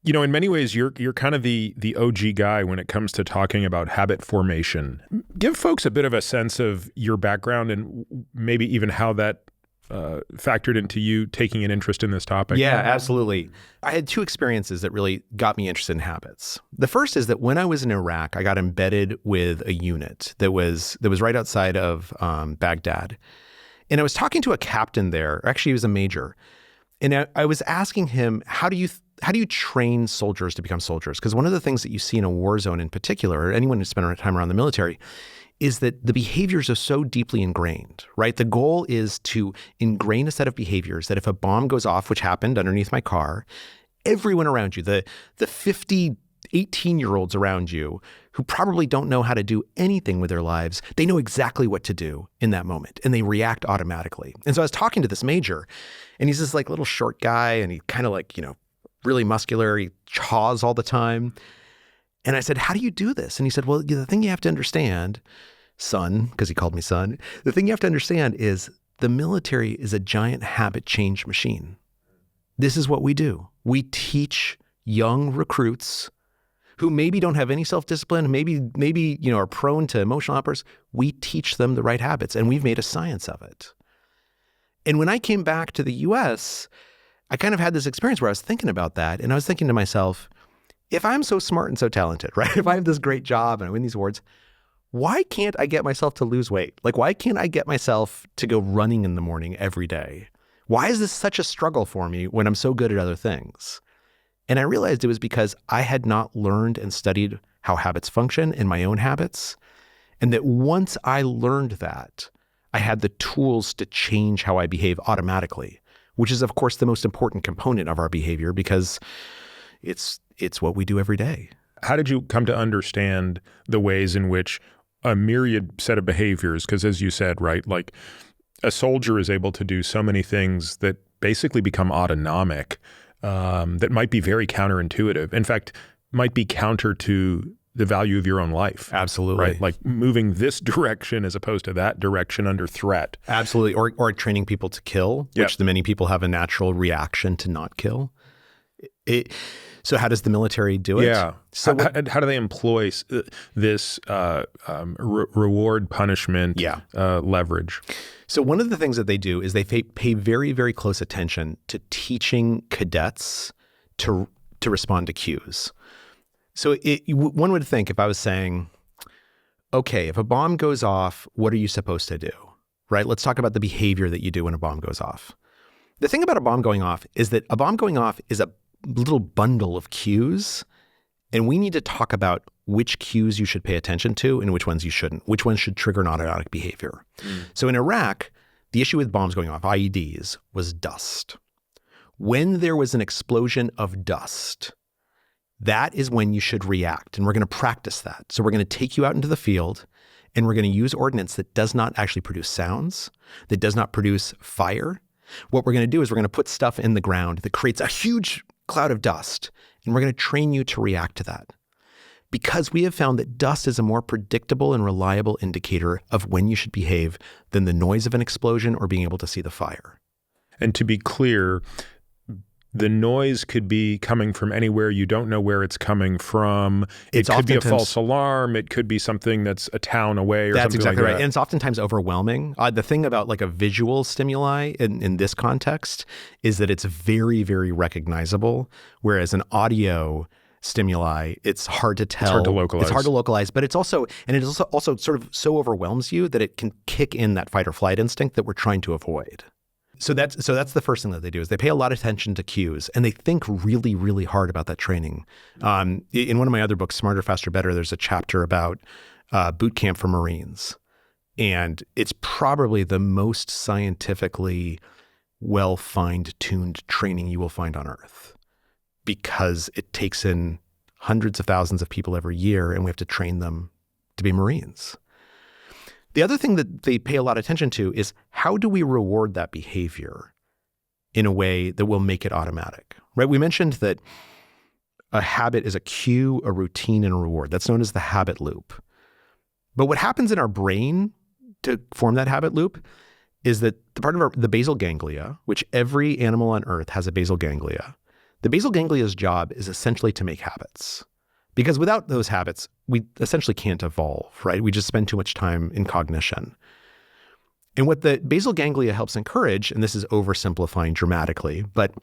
In many ways, you're kind of the OG guy when it comes to talking about habit formation. Give folks a bit of a sense of your background and maybe even how that factored into you taking an interest in this topic. Yeah, absolutely. I had two experiences that really got me interested in habits. The first is that when I was in Iraq, I got embedded with a unit that was right outside of Baghdad. And I was talking to a captain there, actually he was a major. And I was asking him, how do you train soldiers to become soldiers? Because one of the things that you see in a war zone in particular, or anyone who's spent time around the military, is that the behaviors are so deeply ingrained, right? The goal is to ingrain a set of behaviors that if a bomb goes off, which happened underneath my car, everyone around you, the 50, 18-year-olds around you who probably don't know how to do anything with their lives, they know exactly what to do in that moment and they react automatically. And so I was talking to this major and he's this like little short guy and he kind of like, really muscular, he chaws all the time. And I said, how do you do this? And he said, well, the thing you have to understand, son, because he called me son, the thing you have to understand is the military is a giant habit change machine. This is what we do. We teach young recruits who maybe don't have any self-discipline, maybe are prone to emotional outbursts. We teach them the right habits, and we've made a science of it. And when I came back to the US, I kind of had this experience where I was thinking about that, and I was thinking to myself, if I'm so smart and so talented, right? If I have this great job and I win these awards, why can't I get myself to lose weight? Like, why can't I get myself to go running in the morning every day? Why is this such a struggle for me when I'm so good at other things? And I realized it was because I had not learned and studied how habits function in my own habits. And that once I learned that, I had the tools to change how I behave automatically, which is, of course, the most important component of our behavior because it's what we do every day. How did you come to understand the ways in which a myriad set of behaviors, because as you said, right, like a soldier is able to do so many things that basically become autonomic, that might be very counterintuitive. In fact, might be counter to the value of your own life. Absolutely. Right? Like moving this direction as opposed to that direction under threat. Absolutely. Or training people to kill, which the many people have a natural reaction to not kill. So how does the military do it? Yeah. So how do they employ this reward punishment leverage? So one of the things that they do is they pay very, very close attention to teaching cadets to respond to cues. So one would think if I was saying, okay, if a bomb goes off, what are you supposed to do? Right? Let's talk about the behavior that you do when a bomb goes off. The thing about a bomb going off is that a bomb going off is a little bundle of cues, and we need to talk about which cues you should pay attention to and which ones you shouldn't, which ones should trigger an automatic behavior. So in Iraq, the issue with bombs going off, IEDs, was dust. When there was an explosion of dust, that is when you should react. And we're going to practice that. So we're going to take you out into the field and we're going to use ordnance that does not actually produce sounds, that does not produce fire. What we're going to do is we're going to put stuff in the ground that creates a huge cloud of dust, and we're going to train you to react to that. Because we have found that dust is a more predictable and reliable indicator of when you should behave than the noise of an explosion or being able to see the fire. And to be clear, the noise could be coming from anywhere. You don't know where it's coming from. It could be a false alarm. It could be something that's a town away or something like that. That's exactly right. And it's oftentimes overwhelming. The thing about like a visual stimuli in this context is that it's very, very recognizable, whereas an audio stimuli, it's hard to tell. It's hard to localize. It's hard to localize, but it's also sort of so overwhelms you that it can kick in that fight or flight instinct that we're trying to avoid. So that's the first thing that they do is they pay a lot of attention to cues and they think really, really hard about that training. In one of my other books, Smarter, Faster, Better, there's a chapter about boot camp for Marines. And it's probably the most scientifically well fine-tuned training you will find on Earth because it takes in hundreds of thousands of people every year and we have to train them to be Marines. The other thing that they pay a lot of attention to is how do we reward that behavior in a way that will make it automatic, right? We mentioned that a habit is a cue, a routine, and a reward. That's known as the habit loop. But what happens in our brain to form that habit loop is that the part of the basal ganglia, which every animal on Earth has a basal ganglia, The basal ganglia's job is essentially to make habits. Because without those habits, we essentially can't evolve, right? We just spend too much time in cognition. And what the basal ganglia helps encourage, and this is oversimplifying dramatically, but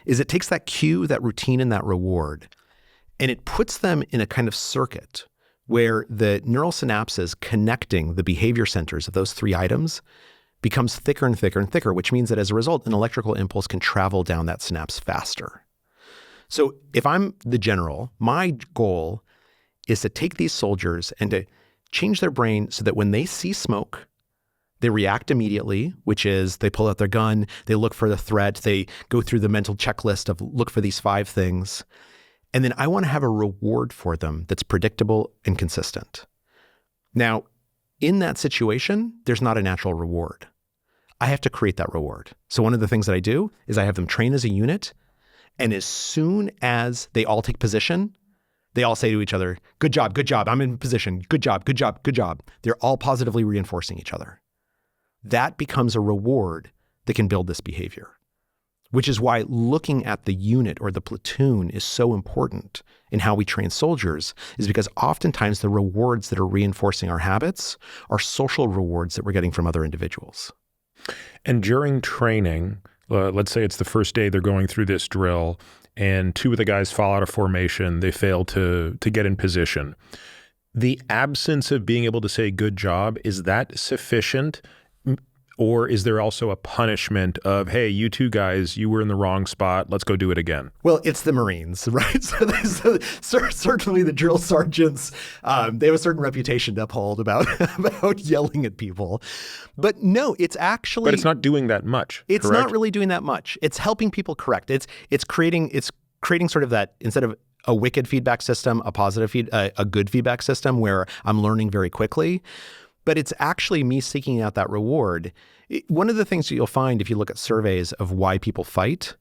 is it takes that cue, that routine, and that reward, and it puts them in a kind of circuit where the neural synapses connecting the behavior centers of those three items becomes thicker and thicker and thicker, which means that as a result, an electrical impulse can travel down that synapse faster. So if I'm the general, my goal is to take these soldiers and to change their brain so that when they see smoke, they react immediately, which is they pull out their gun, they look for the threat, they go through the mental checklist of look for these 5 things. And then I want to have a reward for them that's predictable and consistent. Now, in that situation, there's not a natural reward. I have to create that reward. So one of the things that I do is I have them train as a unit. And as soon as they all take position, they all say to each other, good job, I'm in position, good job, good job, good job. They're all positively reinforcing each other. That becomes a reward that can build this behavior, which is why looking at the unit or the platoon is so important in how we train soldiers, is because oftentimes the rewards that are reinforcing our habits are social rewards that we're getting from other individuals. And during training, let's say it's the first day they're going through this drill and 2 of the guys fall out of formation, they fail to get in position. The absence of being able to say good job, is that sufficient? Or is there also a punishment of, hey, you 2 guys, you were in the wrong spot, let's go do it again? Well, it's the Marines, right? So certainly the drill sergeants, they have a certain reputation to uphold about yelling at people. But no, it's actually... But it's not doing that much, It's correct? not really doing that much. It's helping people correct. It's creating sort of that, instead of a wicked feedback system, a good feedback system where I'm learning very quickly. But it's actually me seeking out that reward. One of the things that you'll find if you look at surveys of why people fight,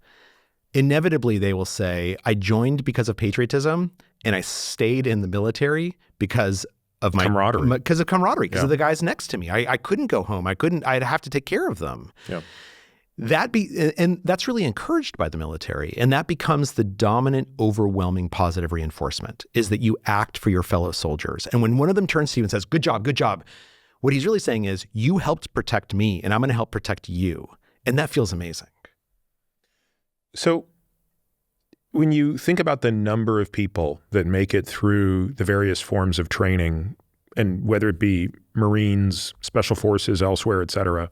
inevitably they will say, I joined because of patriotism and I stayed in the military because of my camaraderie. Because of the guys next to me. I couldn't go home. I'd have to take care of them. Yeah. And that's really encouraged by the military. And that becomes the dominant, overwhelming positive reinforcement, is that you act for your fellow soldiers. And when one of them turns to you and says, good job, what he's really saying is, you helped protect me and I'm going to help protect you. And that feels amazing. So when you think about the number of people that make it through the various forms of training, and whether it be Marines, Special Forces, elsewhere, et cetera,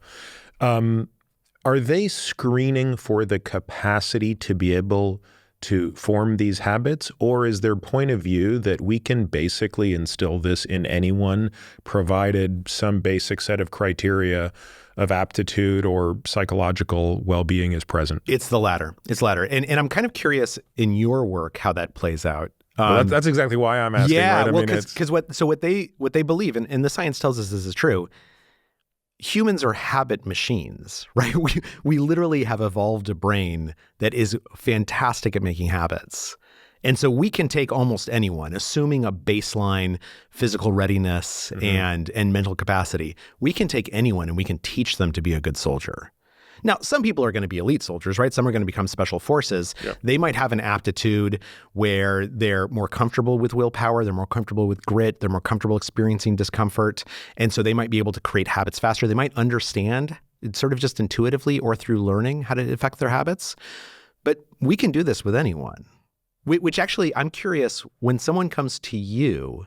are they screening for the capacity to be able to form these habits? Or is their point of view that we can basically instill this in anyone, provided some basic set of criteria of aptitude or psychological well-being is present? It's the latter. And I'm kind of curious in your work how that plays out. Well, that's exactly why I'm asking. Yeah, right? well, because what they believe, and the science tells us this is true, humans are habit machines, right? We literally have evolved a brain that is fantastic at making habits. And so we can take almost anyone, assuming a baseline physical readiness and mental capacity. We can take anyone and we can teach them to be a good soldier. Now, some people are going to be elite soldiers, right? Some are going to become special forces. Yep. They might have an aptitude where they're more comfortable with willpower, they're more comfortable with grit, they're more comfortable experiencing discomfort. And so they might be able to create habits faster. They might understand, sort of just intuitively or through learning, how to affect their habits. But we can do this with anyone. Which actually, I'm curious, when someone comes to you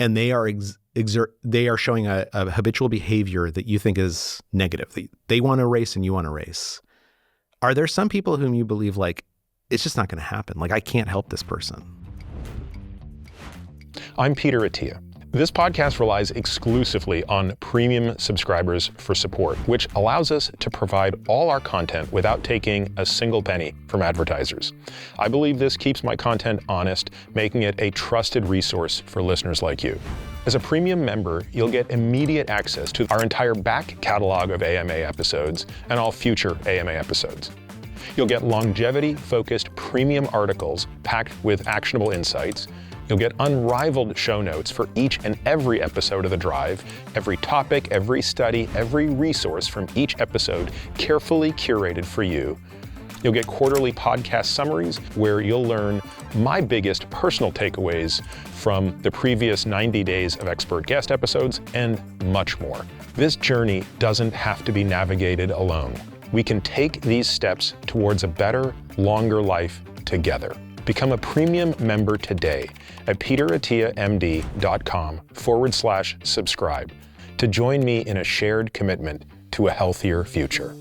and they are showing a habitual behavior that you think is negative, they want to race and you want to race, are there some people whom you believe, like, it's just not going to happen? Like, I can't help this person. I'm Peter Attia. This podcast relies exclusively on premium subscribers for support, which allows us to provide all our content without taking a single penny from advertisers. I believe this keeps my content honest, making it a trusted resource for listeners like you. As a premium member, you'll get immediate access to our entire back catalog of AMA episodes and all future AMA episodes. You'll get longevity-focused premium articles packed with actionable insights. You'll get unrivaled show notes for each and every episode of The Drive, every topic, every study, every resource from each episode carefully curated for you. You'll get quarterly podcast summaries where you'll learn my biggest personal takeaways from the previous 90 days of expert guest episodes and much more. This journey doesn't have to be navigated alone. We can take these steps towards a better, longer life together. Become a premium member today at peterattiamd.com/subscribe to join me in a shared commitment to a healthier future.